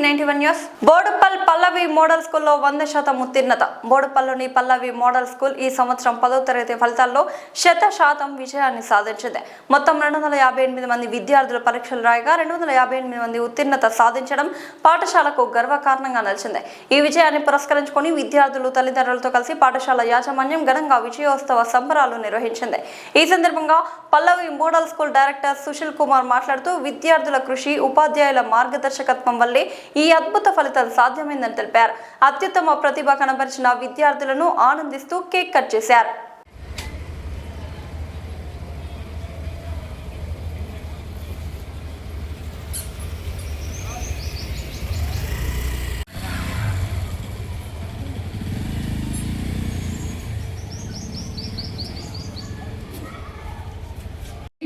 T91 news. Boduppal పల్లవి model స్కూల్లో 100% ఉత్తీర్ణత. బోడుపల్లోని పల్లవి model school ఈ సంవత్సరం 10వ తరగతి ఫలితాల్లో 100% విజయాన్ని సాధించింది. మొత్తం 258 మంది విద్యార్థులు పరీక్షలు రాయగా 258 మంది ఉత్తీర్ణత సాధించడం పాఠశాలకు గర్వకారణంగా నిలిచింది. ఈ విజయాన్ని పురస్కరించుకొని విద్యార్థులు తల్లిదండ్రులతో కలిసి పాఠశాల యాజమాన్యం ఘనంగా విజయోత్సవ సంబరాలు నిర్వహించింది. ఈ సందర్భంగా Pallavi model school director Sushil Kumar మాట్లాడుతూ విద్యార్థుల కృషి, ఉపాధ్యాయుల మార్గదర్శకత్వం వల్లే ఈ అద్భుత ఫలితం సాధ్యమైందని తెలిపారు. అత్యుత్తమ ప్రతిభ కనబరిచిన విద్యార్థులను ఆనందిస్తూ కేక్ కట్ చేశారు.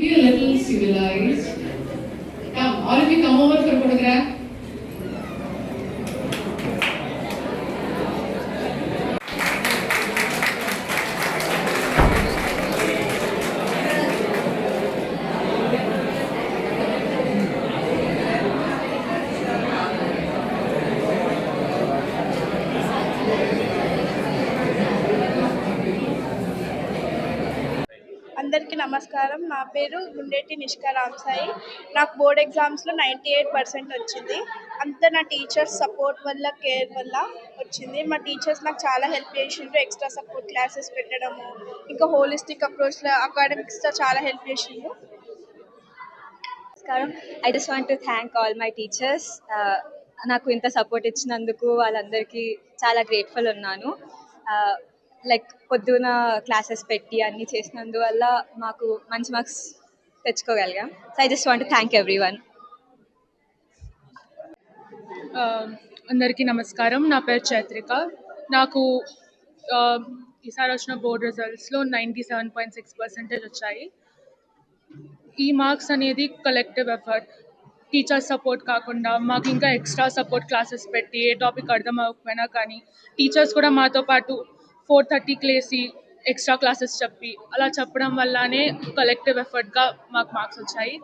Be a little civilized. Come, all of you come over for a photograph. అందరికీ నమస్కారం. నా పేరు గుండెటి నిష్కా రామ్సాయి. నాకు బోర్డ్ ఎగ్జామ్స్లో 98% వచ్చింది. అంతా నా టీచర్స్ సపోర్ట్ వల్ల, కేర్ వల్ల వచ్చింది. మా టీచర్స్ నాకు చాలా హెల్ప్ చేసిండ్రు. ఎక్స్ట్రా సపోర్ట్ క్లాసెస్ పెట్టడము, ఇంకా హోలిస్టిక్ అప్రోచ్లో అకాడమిక్స్లో చాలా హెల్ప్ చేసిండ్రు. నమస్కారం. I just want to thank all my teachers. నాకు ఇంత సపోర్ట్ ఇచ్చినందుకు వాళ్ళందరికీ చాలా గ్రేట్ఫుల్ ఉన్నాను. లైక్ పొద్దున క్లాసెస్ పెట్టి అన్నీ చేసినందువల్ల మాకు మంచి మార్క్స్ తెచ్చుకోగలిగాం. So I just want to thank everyone. అందరికీ నమస్కారం. నా పేరు చైత్రిక. నాకు ఈసారి వచ్చిన బోర్డ్ రిజల్ట్స్లో 97.6% వచ్చాయి. ఈ మార్క్స్ అనేది కలెక్టివ్ ఎఫర్ట్. టీచర్ సపోర్ట్ కాకుండా మాకు ఇంకా ఎక్స్ట్రా సపోర్ట్ క్లాసెస్ పెట్టి ఏ టాపిక్ అర్థం అవ్వకపోయినా కానీ టీచర్స్ కూడా మాతో పాటు 4:30కి లేసి ఎక్స్ట్రా క్లాసెస్ చెప్పి అలా చెప్పడం వల్లనే కలెక్టివ్ ఎఫర్ట్గా మాకు మార్క్స్ వచ్చాయి.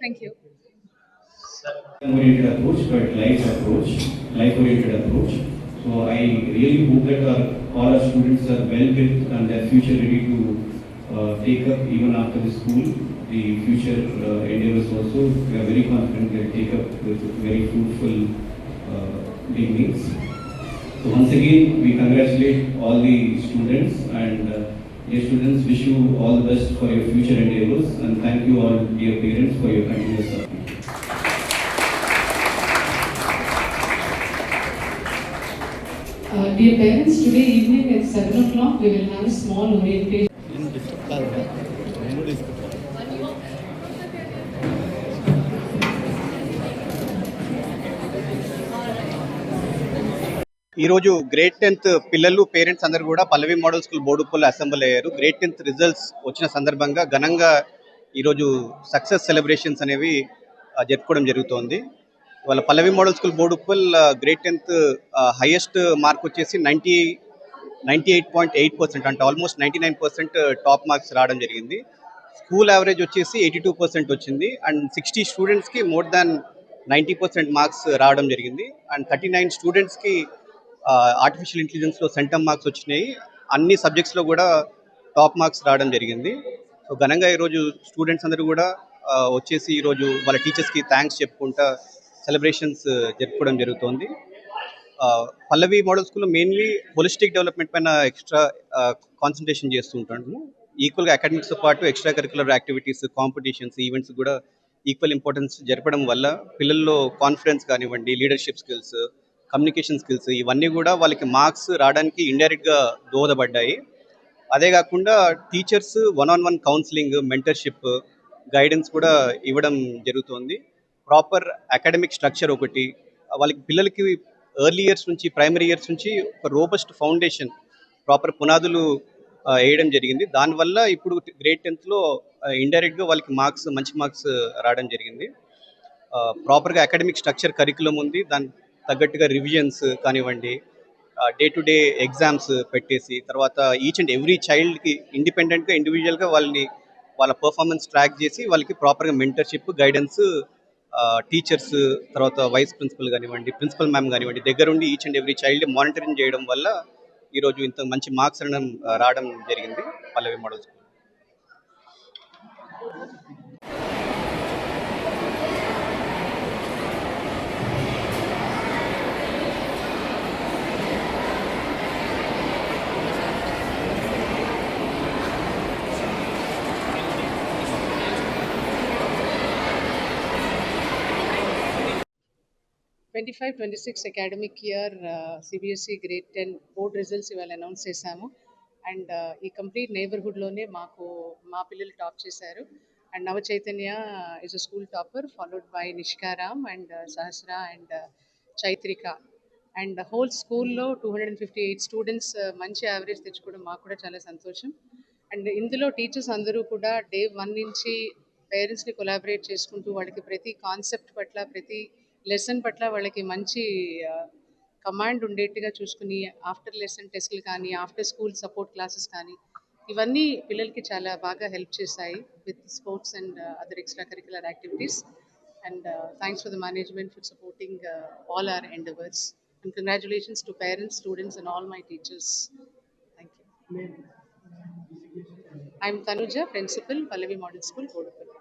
Thank you. Oriented approach, but life-oriented approach. So I really hope that all our students are well built and their future ready to take up even after the school. The future endeavors also, we are very confident they will take up with very fruitful beginnings. So once again, we congratulate all the students and dear students, wish you all the best for your future endeavors and thank you all dear parents for your continuous support. Dear parents, today evening at 7 o'clock we will have a small orientation. ఈరోజు grade 10th పిల్లలు parents అందరూ కూడా పల్లవి model school Boduppal assembly అయ్యారు. Grade 10th results వచ్చిన సందర్భంగా ఘనంగా ఈరోజు success celebrations అనేవి జరుపుకోవడం జరుగుతోంది. వాళ్ళ Pallavi model school Boduppal grade 10th highest mark వచ్చేసి 98.8%, అంటే ఆల్మోస్ట్ 99% టాప్ మార్క్స్ రావడం జరిగింది. స్కూల్ యావరేజ్ వచ్చేసి 82% వచ్చింది అండ్ 60 స్టూడెంట్స్కి మోర్ దాన్ 90% మార్క్స్ రావడం జరిగింది అండ్ 39 స్టూడెంట్స్కి ఆర్టిఫిషియల్ ఇంటెలిజెన్స్లో సెంటమ్ మార్క్స్ వచ్చినాయి. అన్ని సబ్జెక్ట్స్లో కూడా టాప్ మార్క్స్ రావడం జరిగింది. సో ఘనంగా ఈరోజు స్టూడెంట్స్ అందరూ కూడా వచ్చేసి ఈరోజు వాళ్ళ టీచర్స్కి థ్యాంక్స్ చెప్పుకుంటా సెలబ్రేషన్స్ జరుపుకోవడం జరుగుతోంది. పల్లవి మోడల్ స్కూల్లో మెయిన్లీ హోలిస్టిక్ డెవలప్మెంట్ పైన ఎక్స్ట్రా కాన్సన్ట్రేషన్ చేస్తూ ఉంటాము. ఈక్వల్గా అకాడమిక్స్తో పాటు extra curricular activities, competitions, events కూడా ఈక్వల్ ఇంపార్టెన్స్ జరపడం వల్ల పిల్లల్లో కాన్ఫిడెన్స్ కానివ్వండి, లీడర్షిప్ స్కిల్స్, కమ్యూనికేషన్ స్కిల్స్ ఇవన్నీ కూడా వాళ్ళకి మార్క్స్ రావడానికి ఇండైరెక్ట్గా దోహదపడ్డాయి. అదే కాకుండా teachers 1-on-1 counselling, mentorship, guidance కూడా ఇవ్వడం జరుగుతుంది. ప్రాపర్ అకాడమిక్ స్ట్రక్చర్ ఒకటి, వాళ్ళకి పిల్లలకి ఎర్లీ ఇయర్స్ నుంచి, ప్రైమరీ ఇయర్స్ నుంచి ఒక రోబస్ట్ ఫౌండేషన్, ప్రాపర్ పునాదులు వేయడం జరిగింది. దానివల్ల ఇప్పుడు గ్రేడ్ 10thలో ఇండైరెక్ట్గా వాళ్ళకి మార్క్స్, మంచి మార్క్స్ రావడం జరిగింది. ప్రాపర్గా అకాడమిక్ స్ట్రక్చర్ కరికులం ఉంది. దాని తగ్గట్టుగా రివిజన్స్ కానివ్వండి, డే టు డే ఎగ్జామ్స్ పెట్టేసి తర్వాత ఈచ్ అండ్ ఎవ్రీ చైల్డ్కి ఇండిపెండెంట్గా, ఇండివిజువల్గా వాళ్ళ పర్ఫార్మెన్స్ ట్రాక్ చేసి వాళ్ళకి ప్రాపర్గా మెంటర్షిప్, గైడెన్స్ టీచర్స్, తర్వాత వైస్ ప్రిన్సిపల్ కానివ్వండి, ప్రిన్సిపల్ మ్యామ్ కానివ్వండి, దగ్గరుండి each and every child monitoring చేయడం వల్ల ఈరోజు ఇంత మంచి మార్క్స్ రావడం జరిగింది Pallavi model school. Twenty five 26 academic year CBSE grade 10 board results ఇవాళ అనౌన్స్ చేశాము. అండ్ ఈ కంప్లీట్ నైబర్హుడ్లోనే మా పిల్లలు టాప్ చేశారు. And Nava Chaitanya is a school topper, followed by Nishkaram and Sahasra and Chaitrika. And whole స్కూల్లో 258 స్టూడెంట్స్ మంచి యావరేజ్ తెచ్చుకోవడం మాకు కూడా చాలా సంతోషం. అండ్ ఇందులో టీచర్స్ అందరూ కూడా డే 1 నుంచి పేరెంట్స్ని కొలాబరేట్ చేసుకుంటూ వాళ్ళకి ప్రతి కాన్సెప్ట్ పట్ల, ప్రతి లెసన్ పట్ల వాళ్ళకి మంచి కమాండ్ ఉండేట్టుగా చూసుకుని ఆఫ్టర్ లెసన్ టెస్ట్లు కానీ, ఆఫ్టర్ స్కూల్ సపోర్ట్ క్లాసెస్ కానీ, ఇవన్నీ పిల్లలకి చాలా బాగా హెల్ప్ చేశాయి with sports and other extra curricular activities. And thanks for the management for supporting all our endeavors. And congratulations to parents, students and all my teachers. Thank you. I'm Tanuja, Principal, Pallavi Model School, Kodupalli.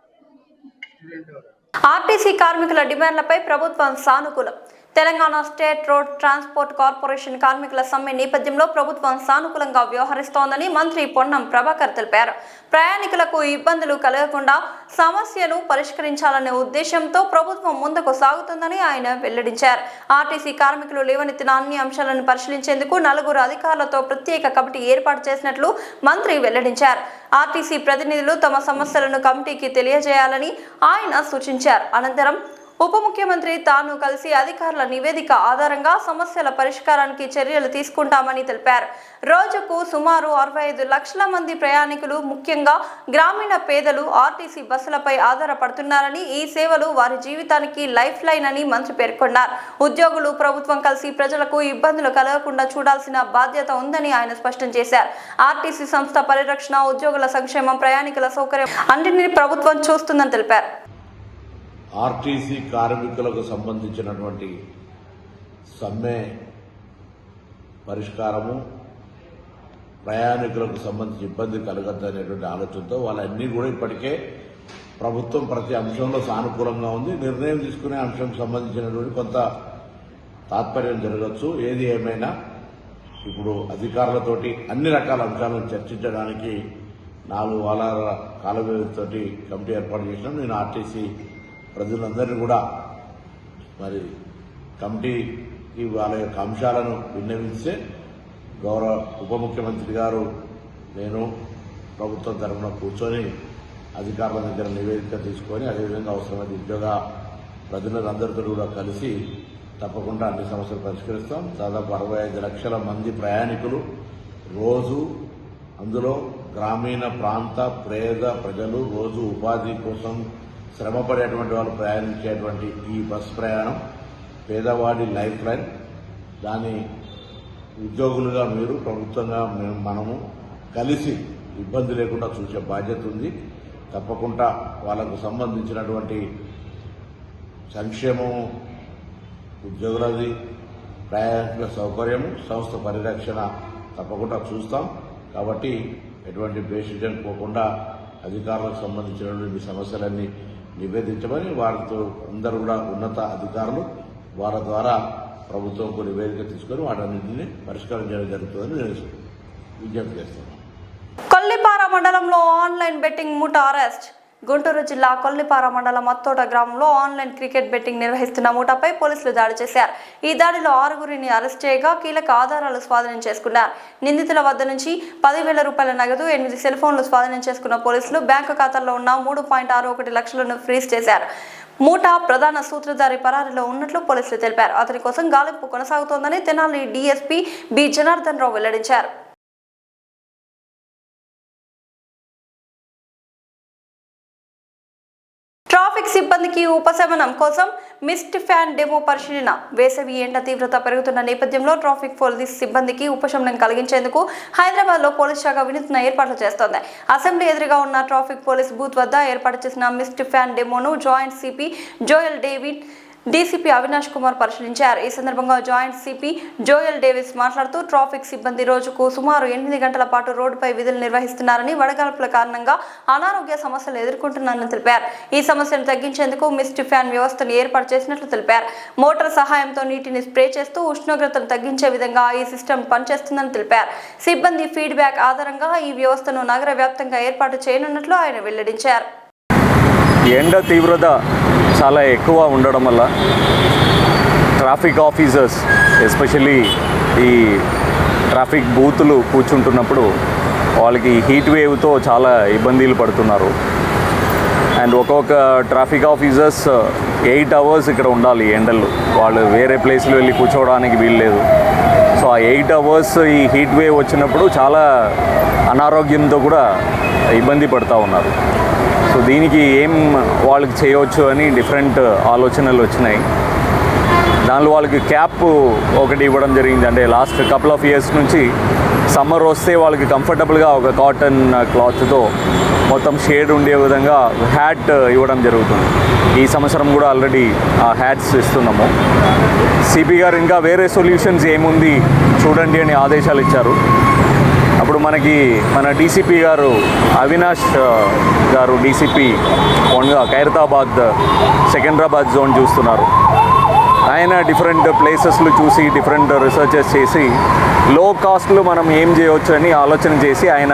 RTC కార్మికుల డిమాండ్లపై ప్రభుత్వం సానుకూలం. Telangana state road transport corporation కార్మికుల సమ్మె నేపథ్యంలో ప్రభుత్వం సానుకూలంగా వ్యవహరిస్తోందని మంత్రి పొన్నం ప్రభాకర్ తెలిపారు. ప్రయాణికులకు ఇబ్బందులు కలగకుండా సమస్యను పరిష్కరించాలనే ఉద్దేశంతో ప్రభుత్వం ముందుకు సాగుతుందని ఆయన వెల్లడించారు. ఆర్టీసీ కార్మికులు లేవనెత్తిన అన్ని అంశాలను పరిశీలించేందుకు 4 అధికారులతో ప్రత్యేక కమిటీ ఏర్పాటు చేసినట్లు మంత్రి వెల్లడించారు. ఆర్టీసీ ప్రతినిధులు తమ సమస్యలను కమిటీకి తెలియజేయాలని ఆయన సూచించారు. అనంతరం ఉప ముఖ్యమంత్రి తాను కలిసి అధికారుల నివేదిక ఆధారంగా సమస్యల పరిష్కారానికి చర్యలు తీసుకుంటామని తెలిపారు. రోజుకు సుమారు 65 లక్షల మంది ప్రయాణికులు, ముఖ్యంగా గ్రామీణ పేదలు ఆర్టీసీ బస్సులపై ఆధారపడుతున్నారని, ఈ సేవలు వారి జీవితానికి లైఫ్ లైన్ అని మంత్రి పేర్కొన్నారు. ఉద్యోగులు, ప్రభుత్వం కలిసి ప్రజలకు ఇబ్బందులు కలగకుండా చూడాల్సిన బాధ్యత ఉందని ఆయన స్పష్టం చేశారు. ఆర్టీసీ సంస్థ పరిరక్షణ, ఉద్యోగుల సంక్షేమం, ప్రయాణికుల సౌకర్యం అన్నింటినీ ప్రభుత్వం చూస్తుందని తెలిపారు. ఆర్టీసీ కార్మికులకు సంబంధించినటువంటి సమ్మె పరిష్కారము, ప్రయాణికులకు సంబంధించి ఇబ్బంది కలగద్దనేటువంటి ఆలోచనతో వాళ్ళన్నీ కూడా ఇప్పటికే ప్రభుత్వం ప్రతి అంశంలో సానుకూలంగా ఉంది. నిర్ణయం తీసుకునే అంశంకు సంబంధించినటువంటి కొంత తాత్పర్యం జరగచ్చు. ఏది ఏమైనా ఇప్పుడు అధికారులతోటి అన్ని రకాల అంశాలను చర్చించడానికి 4 వారాల కాల వ్యవధితోటి కమిటీ ఏర్పాటు చేసినాం. నేను ఆర్టీసీ ప్రజలందరినీ కూడా మరి కమిటీకి వాళ్ళ యొక్క అంశాలను విన్నవిస్తే గౌరవ ఉప ముఖ్యమంత్రి గారు, నేను ప్రభుత్వం తరఫున కూర్చొని అధికారుల దగ్గర నివేదిక తీసుకొని, అదేవిధంగా అవసరమైన ఉద్యోగ ప్రజలందరితో కూడా కలిసి తప్పకుండా అన్ని సమస్యలు పరిష్కరిస్తాం. దాదాపు 65 లక్షల మంది ప్రయాణికులు రోజు, అందులో గ్రామీణ ప్రాంత పేద ప్రజలు రోజు ఉపాధి కోసం శ్రమపడేటువంటి వాళ్ళు ప్రయాణించేటువంటి ఈ బస్ ప్రయాణం పేదవాడి లైఫ్ లైన్. దాని ఉద్యోగులుగా మీరు, ప్రభుత్వంగా మనము కలిసి ఇబ్బంది లేకుండా చూసే బాధ్యత ఉంది. తప్పకుండా వాళ్ళకు సంబంధించినటువంటి సంక్షేమము, ఉద్యోగులది, ప్రయాణికుల సౌకర్యము, సంస్థ పరిరక్షణ తప్పకుండా చూస్తాం. కాబట్టి ఎటువంటి బేసిజన్ పోకుండా అధికారులకు సంబంధించినటువంటి సమస్యలన్నీ నివేదించమని వారితో అందరూ కూడా ఉన్నత అధికారులు వారి ద్వారా ప్రభుత్వంకు నివేదిక తీసుకొని వాటన్నింటినీ పరిష్కారం చేయడం జరుగుతుందని నేను విజ్ఞప్తి చేస్తున్నాను. కొల్లిపార మండలంలో ఆన్లైన్ బెట్టింగ్ ముఠా అరెస్ట్. గుంటూరు జిల్లా కొల్లిపార మండలం అత్తోట గ్రామంలో ఆన్లైన్ క్రికెట్ బెట్టింగ్ నిర్వహిస్తున్న ముఠాపై పోలీసులు దాడి చేశారు. ఈ దాడిలో 6గురిని అరెస్ట్ చేయగా కీలక ఆధారాలు స్వాధీనం చేసుకున్నారు. నిందితుల వద్ద నుంచి 10,000 రూపాయల నగదు, 8 సెల్ ఫోన్లు స్వాధీనం చేసుకున్న పోలీసులు బ్యాంకు ఖాతాల్లో ఉన్న 3.61 లక్షలను ఫ్రీజ్ చేశారు. ముఠా ప్రధాన సూత్రధారి పరారీలో ఉన్నట్లు పోలీసులు తెలిపారు. అతని కోసం గాలింపు కొనసాగుతోందని తెనాలి డీఎస్పీ బి జనార్దన్ రావు వెల్లడించారు. ట్రాఫిక్ సిబ్బందికి ఉపశమనం కోసం మిస్ట్ ఫ్యాన్ డెమో పరిశీలన. వేసవి ఎండ తీవ్రత పెరుగుతున్న నేపథ్యంలో ట్రాఫిక్ పోలీస్ సిబ్బందికి ఉపశమనం కలిగించేందుకు హైదరాబాద్ లో పోలీస్ శాఖ వినూత్న ఏర్పాట్లు చేస్తోంది. అసెంబ్లీ ఎదురుగా ఉన్న ట్రాఫిక్ పోలీస్ బూత్ వద్ద ఏర్పాటు చేసిన మిస్ట్ ఫ్యాన్ డెమోను joint CP Joel David, DCP Avinash Kumar పరిశీలించారు. ఈ సందర్భంగా జాయింట్ సిపి జోయల్ డేవిస్ మాట్లాడుతూ ట్రాఫిక్ సిబ్బంది రోజుకు సుమారు 8 గంటల పాటు రోడ్డుపై విధులు నిర్వహిస్తున్నారని, వడగాల్పుల కారణంగా అనారోగ్య సమస్యలు ఎదుర్కొంటున్నారని తెలిపారు. ఈ సమస్యను తగ్గించేందుకు మిస్ట్ ఫ్యాన్ వ్యవస్థను ఏర్పాటు చేసినట్లు తెలిపారు. మోటార్ సహాయంతో నీటిని స్ప్రే చేస్తూ ఉష్ణోగ్రతను తగ్గించే విధంగా ఈ సిస్టమ్ పనిచేస్తుందని తెలిపారు. సిబ్బంది ఫీడ్బ్యాక్ ఆధారంగా ఈ వ్యవస్థను నగర వ్యాప్తంగా ఏర్పాటు చేయనున్నట్లు ఆయన వెల్లడించారు. ఎండ తీవ్రత చాలా ఎక్కువ ఉండడం వల్ల ట్రాఫిక్ ఆఫీసర్స్ ఎస్పెషల్లీ ఈ ట్రాఫిక్ బూతులు కూర్చుంటున్నప్పుడు వాళ్ళకి హీట్ వేవ్తో చాలా ఇబ్బందులు పడుతున్నారు. అండ్ ఒక్కొక్క ట్రాఫిక్ ఆఫీసర్స్ 8 hours ఇక్కడ ఉండాలి ఎండలు. వాళ్ళు వేరే ప్లేస్లో వెళ్ళి కూర్చోవడానికి వీల్లేదు. సో ఆ 8 hours ఈ హీట్ వేవ్ వచ్చినప్పుడు చాలా అనారోగ్యంతో కూడా ఇబ్బంది పడుతూ ఉన్నారు. సో దీనికి ఏం వాళ్ళకి చేయవచ్చు అని డిఫరెంట్ ఆలోచనలు వచ్చినాయి. దానిలో వాళ్ళకి క్యాప్ ఒకటి ఇవ్వడం జరిగింది. అంటే లాస్ట్ కపుల్ ఆఫ్ ఇయర్స్ నుంచి సమ్మర్ వస్తే వాళ్ళకి కంఫర్టబుల్గా ఒక కాటన్ క్లాత్తో మొత్తం షేడ్ ఉండే విధంగా హ్యాట్ ఇవ్వడం జరుగుతుంది. ఈ సంవత్సరం కూడా ఆల్రెడీ ఆ హ్యాట్స్ ఇస్తున్నాము. సిపి గారు ఇంకా వేరే సొల్యూషన్స్ ఏముంది చూడండి అని ఆదేశాలు ఇచ్చారు. అప్పుడు మన డీసీపీ గారు అవినాష్ గారు డీసీపీ ఓన్గా ఖైరతాబాద్, సికింద్రాబాద్ జోన్ చూస్తున్నారు. ఆయన డిఫరెంట్ ప్లేసెస్లు చూసి డిఫరెంట్ రీసెర్చెస్ చేసి లో కాస్ట్లో మనం ఏం చేయవచ్చు అని ఆలోచన చేసి ఆయన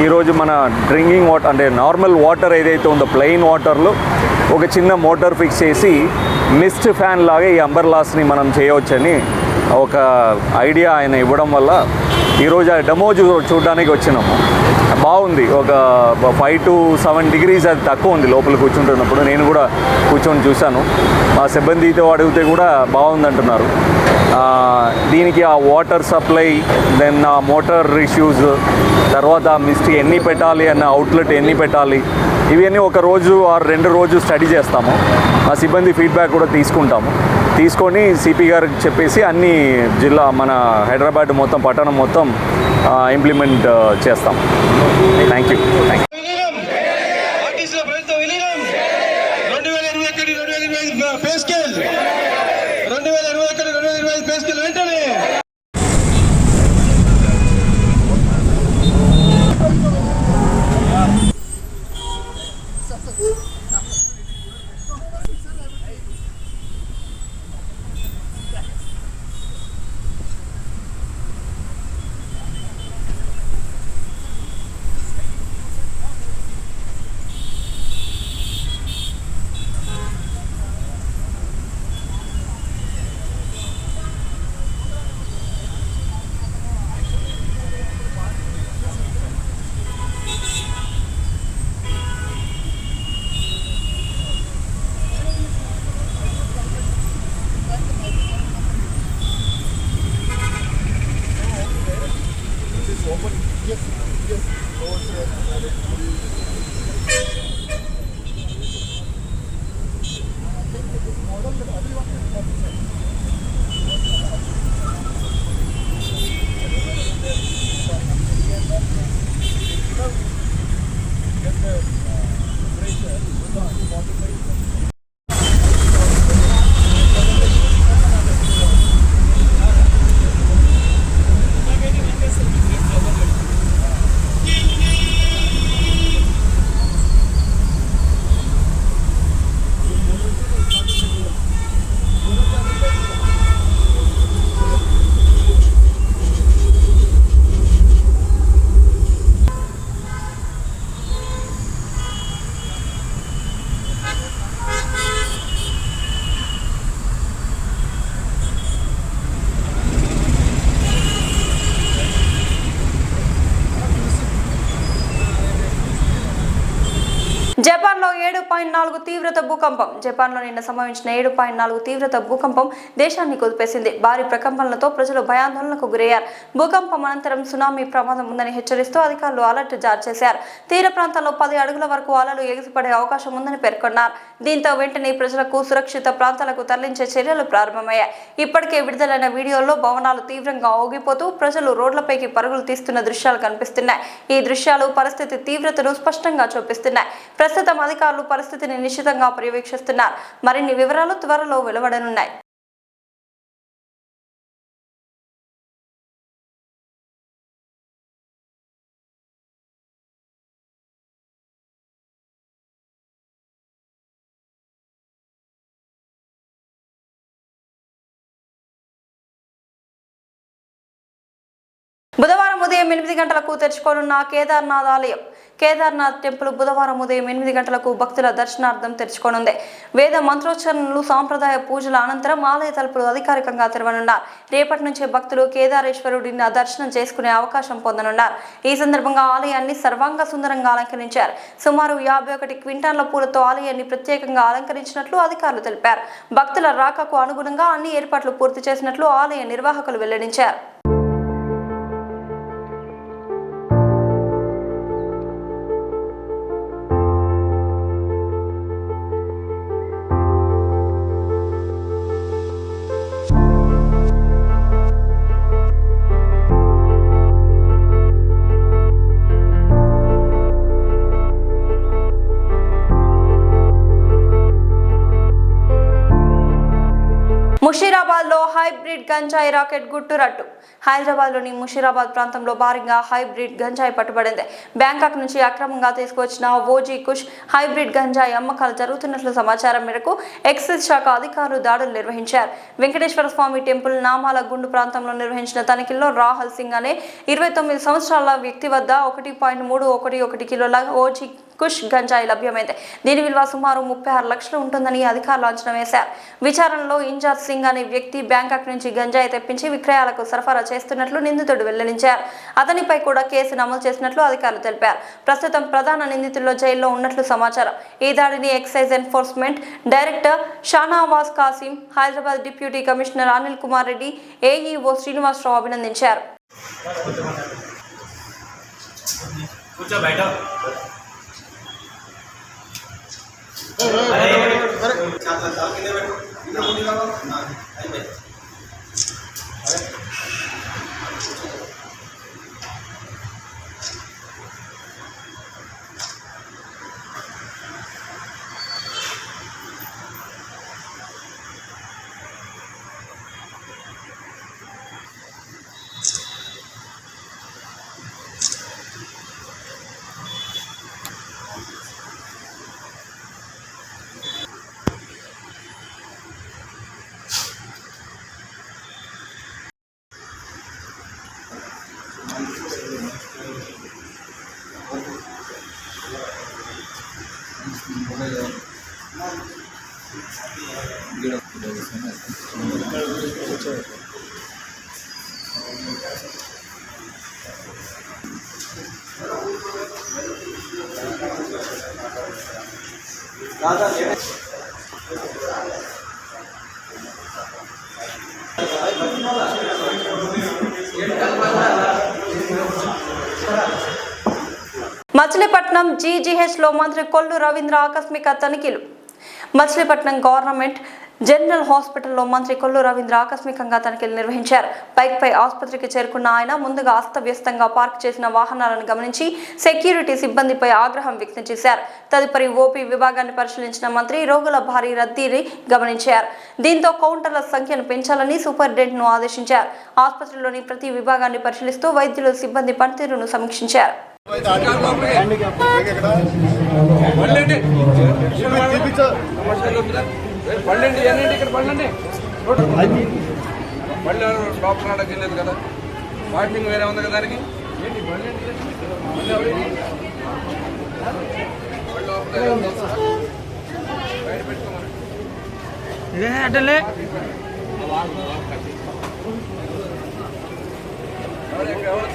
ఈరోజు మన డ్రింకింగ్ వాటర్ అంటే నార్మల్ వాటర్ ఏదైతే ఉందో ప్లెయిన్ వాటర్లో ఒక చిన్న మోటార్ ఫిక్స్ చేసి మిస్ట్ ఫ్యాన్ లాగా ఈ అంబర్లాస్ని మనం చేయవచ్చని ఒక ఐడియా ఆయన ఇవ్వడం వల్ల ఈరోజు ఆ డెమో చూడడానికి వచ్చినాము. బాగుంది. ఒక 5 to 7 degrees అది తక్కువ ఉంది లోపల కూర్చుంటున్నప్పుడు. నేను కూడా కూర్చొని చూశాను. మా సిబ్బందితో అడిగితే కూడా బాగుందంటున్నారు. దీనికి ఆ వాటర్ సప్లై, దెన్ ఆ మోటార్ ఇష్యూస్, తర్వాత ఆ మిస్ట్ ఎన్ని పెట్టాలి అన్న అవుట్లెట్ ఎన్ని పెట్టాలి, ఇవన్నీ ఒక రోజు ఆర్ 2 రోజు స్టడీ చేస్తాము. మా సిబ్బంది ఫీడ్బ్యాక్ కూడా తీసుకొని సిపి గారికి చెప్పేసి అన్ని జిల్లా మన హైదరాబాద్ మొత్తం పట్టణం మొత్తం ఇంప్లిమెంట్ చేస్తాం. Thank you. 7.4 తీవ్రత భూకంపం. జపాన్లో నిన్న సంభవించిన 7.4 తీవ్రత భూకంపం దేశాన్ని కుదిపేసింది. భారీ ప్రకంపనలతో ప్రజలు భయాందోళనకు గురయ్యారు. భూకంపం అనంతరం సునామీ ప్రమాదం ఉందని హెచ్చరిస్తూ అధికారులు అలర్ట్ జారీ చేశారు. తీర ప్రాంతాల్లో 10 అడుగుల వరకు అలలు ఎగిసిపడే అవకాశం ఉందని పేర్కొన్నారు. దీంతో వెంటనే ప్రజలకు సురక్షిత ప్రాంతాలకు తరలించే చర్యలు ప్రారంభమయ్యాయి. ఇప్పటికే విడుదలైన వీడియోల్లో భవనాలు తీవ్రంగా ఊగిపోతూ ప్రజలు రోడ్లపైకి పరుగులు తీస్తున్న దృశ్యాలు కనిపిస్తున్నాయి. ఈ దృశ్యాలు పరిస్థితి తీవ్రతను స్పష్టంగా చూపిస్తున్నాయి. ప్రస్తుతం అధికారులు పరిస్థితిని నిశితంగా పర్యవేక్షిస్తున్నారు. మరిన్ని వివరాలు త్వరలో వెలువడనున్నాయి. బుధవారం ఉదయం 8 గంటలకు తెరుచుకోనున్న కేదార్నాథ్ ఆలయం. కేదార్నాథ్ టెంపుల్ బుధవారం ఉదయం 8 గంటలకు భక్తుల దర్శనార్థం తెరుచుకోనుంది. వేద మంత్రోచ్చరణలు, సాంప్రదాయ పూజల అనంతరం ఆలయ తలుపులు అధికారికంగా తెరవనున్నారు. రేపటి నుంచే భక్తులు కేదారేశ్వరుడిని దర్శనం చేసుకునే అవకాశం పొందనున్నారు. ఈ సందర్భంగా ఆలయాన్ని సర్వాంగ సుందరంగా అలంకరించారు. సుమారు 51 క్వింటాన్ల పూలతో ఆలయాన్ని ప్రత్యేకంగా అలంకరించినట్లు అధికారులు తెలిపారు. భక్తుల రాకకు అనుగుణంగా అన్ని ఏర్పాట్లు పూర్తి చేసినట్లు ఆలయ నిర్వాహకులు వెల్లడించారు. ముషీరాబాద్ లో హైబ్రిడ్ గంజాయి రాకెట్ గుట్టురట్టు. హైదరాబాద్ లోని ముషీరాబాద్ ప్రాంతంలో భారీగా హైబ్రిడ్ గంజాయి పట్టుబడింది. బ్యాంకాక్ నుంచి అక్రమంగా తీసుకువచ్చిన ఓజీ కుష్ హైబ్రిడ్ గంజాయి అమ్మకాలు జరుగుతున్నట్లు సమాచారం మేరకు ఎక్సైజ్ శాఖ అధికారులు దాడులు నిర్వహించారు. వెంకటేశ్వర స్వామి టెంపుల్ నామాల గుండు ప్రాంతంలో నిర్వహించిన తనిఖీల్లో రాహుల్ సింగ్ అనే 29 సంవత్సరాల వ్యక్తి వద్ద 1.311 కిలోల ఓజీ కుష్ గంజాయి లభ్యమైంది. దీని విలువ సుమారు 36 లక్షలు ఉంటుందని అధికారులు అంచనా వేశారు. విచారణలో ఇంజాజ్ సింగ్ అనే వ్యక్తి బ్యాంకాక్ నుంచి గంజాయి తెప్పించి విక్రయాలకు సరఫరా చేస్తున్నట్లు నిందితుడు వెల్లడించారు. అతనిపై కూడా కేసు నమోదు చేసినట్లు అధికారులు తెలిపారు. ప్రస్తుతం ప్రధాన నిందితుల్లో జైల్లో ఉన్నట్లు సమాచారం. ఈ దాడిని excise enforcement director Shanawaz Kasim, Hyderabad deputy commissioner Anil Kumar Reddy, AEO Srinivasarao అభినందించారు. మచిలీపట్నం జీజీహెచ్ లో మంత్రి కొల్లు రవీంద్ర ఆకస్మిక తనిఖీలు. మచిలీపట్నం గవర్నమెంట్ జనరల్ హాస్పిటల్లో మంత్రి కొల్లు రవీంద్ర ఆకస్మికంగా తనిఖీలు నిర్వహించారు. బైక్ పై ఆసుపత్రికి చేరుకున్న ఆయన ముందుగా అస్తవ్యస్తంగా పార్క్ చేసిన వాహనాలను గమనించి సెక్యూరిటీ సిబ్బందిపై ఆగ్రహం వ్యక్తం చేశారు. తదుపరి ఓపీ విభాగాన్ని పరిశీలించిన మంత్రి రోగుల భారీ రద్దీని గమనించారు. దీంతో కౌంటర్ల సంఖ్యను పెంచాలని సూపరింటెండెంట్ ను ఆదేశించారు. ఆసుపత్రిలోని ప్రతి విభాగాన్ని పరిశీలిస్తూ వైద్యులు, సిబ్బంది పనితీరును సమీక్షించారు. పండండి ఎన్నండి ఇక్కడ పండండి పళ్ళు లోపల రావడానికి వెళ్ళలేదు కదా, పార్కింగ్ వేరే ఉంది కదా దానికి ఏంటి బయట పెట్టుకోమని ఎవరు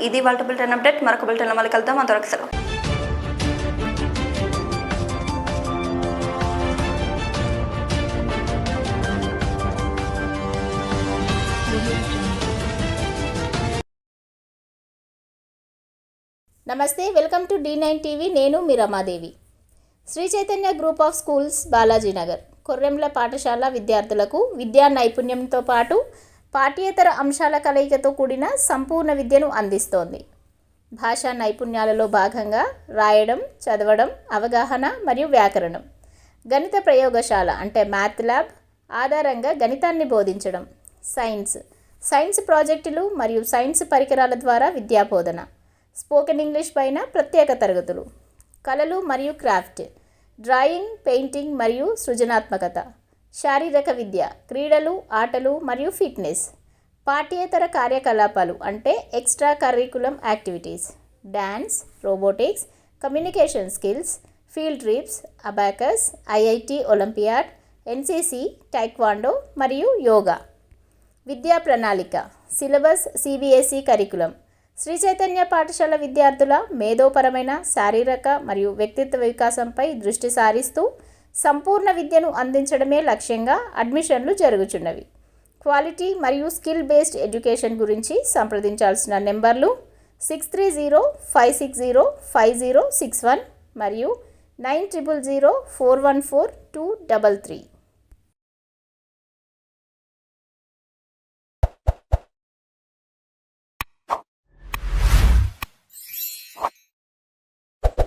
ఇది వాళ్ళ బులెటిన్ అప్డేట్. మరొక బులెటిన్లో మళ్ళీ కలుద్దాం. అంతవరకు సెలవు. నమస్తే, వెల్కమ్ టు D9 టీవీ. నేను మీ Ramadevi. Sri Chaitanya group of schools, Balajinagar, కొర్రెంల పాఠశాల విద్యార్థులకు విద్యా నైపుణ్యంతో పాటు పాఠ్యేతర అంశాల కలయికతో కూడిన సంపూర్ణ విద్యను అందిస్తోంది. భాషా నైపుణ్యాలలో భాగంగా రాయడం, చదవడం, అవగాహన మరియు వ్యాకరణం, గణిత ప్రయోగశాల అంటే మ్యాథ్ ల్యాబ్ ఆధారంగా గణితాన్ని బోధించడం, సైన్స్ ప్రాజెక్టులు మరియు సైన్స్ పరికరాల ద్వారా విద్యాబోధన, స్పోకెన్ ఇంగ్లీష్ పైన ప్రత్యేక తరగతులు, కళలు మరియు క్రాఫ్ట్, డ్రాయింగ్, పెయింటింగ్ మరియు సృజనాత్మకత, శారీరక విద్య, క్రీడలు, ఆటలు మరియు ఫిట్నెస్, పాఠ్యేతర కార్యకలాపాలు అంటే extra curriculum activities, dance, robotics, communication skills, field trips, abacus, IIT olympiad, NCC, taekwondo మరియు యోగా. విద్యా ప్రణాళిక, syllabus CBSE curriculum. Sri Chaitanya పాఠశాల విద్యార్థుల మేధోపరమైన, శారీరక మరియు వ్యక్తిత్వ వికాసంపై దృష్టి సారిస్తూ సంపూర్ణ విద్యను అందించడమే లక్ష్యంగా అడ్మిషన్లు జరుగుచున్నవి. క్వాలిటీ మరియు స్కిల్ బేస్డ్ ఎడ్యుకేషన్ గురించి సంప్రదించాల్సిన నెంబర్లు 6305605061 మరియు 9000414233.